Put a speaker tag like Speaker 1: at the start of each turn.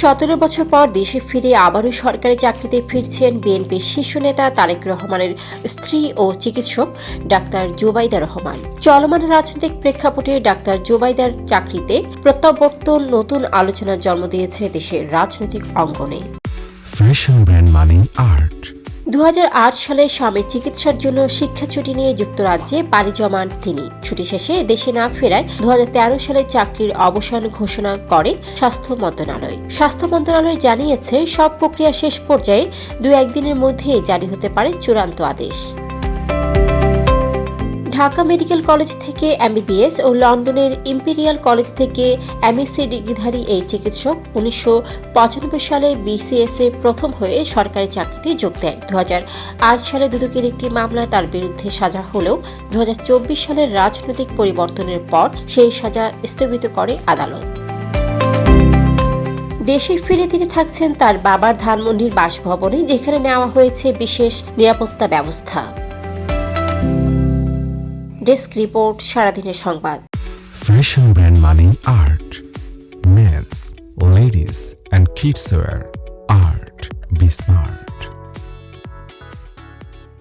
Speaker 1: 17 বছর পর দেশে ফিরে আবারও সরকারি চাকরিতে ফিরছেন বিএনপির শীর্ষ নেতা তারেক রহমানের স্ত্রী ও চিকিৎসক ডাক্তার জুবাইদা রহমান। চলমান রাজনৈতিক প্রেক্ষাপটে ডাক্তার জুবাইদার চাকরিতে প্রত্যাবর্তন নতুন আলোচনার জন্ম দিয়েছে দেশের রাজনৈতিক অঙ্গনে।
Speaker 2: ফ্যাশন ব্র্যান্ড মানে আর্ট।
Speaker 1: 2008 সালে স্বামীর চিকিৎসার জন্য শিক্ষা ছুটি নিয়ে যুক্তরাজ্যে পাড়ি জমান তিনি। ছুটি শেষে দেশে না ফেরায় 2013 সালে চাকরির অবসান ঘোষণা করে স্বাস্থ্য মন্ত্রণালয়। স্বাস্থ্য মন্ত্রণালয় জানিয়েছে, সব প্রক্রিয়া শেষ পর্যায়ে 2-1 দিনের মধ্যে জারি হতে পারে চূড়ান্ত আদেশ। ঢাকা মেডিকেল কলেজ থেকে এমবিবিএস ও লন্ডনের ইম্পেরিয়াল কলেজ থেকে এমএসসি ডিগ্রিধারী এই চিকিৎসক 1995 সালে বিসিএসে প্রথম হয়ে সরকারি চাকরিতে যোগ দেন। 2008 সালে দুদকের একটি মামলায় তার বিরুদ্ধে সাজা হলেও 2024 সালের রাজনৈতিক পরিবর্তনের পর সেই সাজা স্থগিত করে আদালত। দেশে ফিরে তিনি থাকছেন তার বাবার ধানমন্ডির বাসভবনে, যেখানে নেওয়া হয়েছে বিশেষ নিরাপত্তা ব্যবস্থা। ডেস্ক রিপোর্ট, সারাদিনের সংবাদ।
Speaker 2: ফ্যাশন ব্র্যান্ড মানে Art. Men's, ladies and kids wear. Art be smart.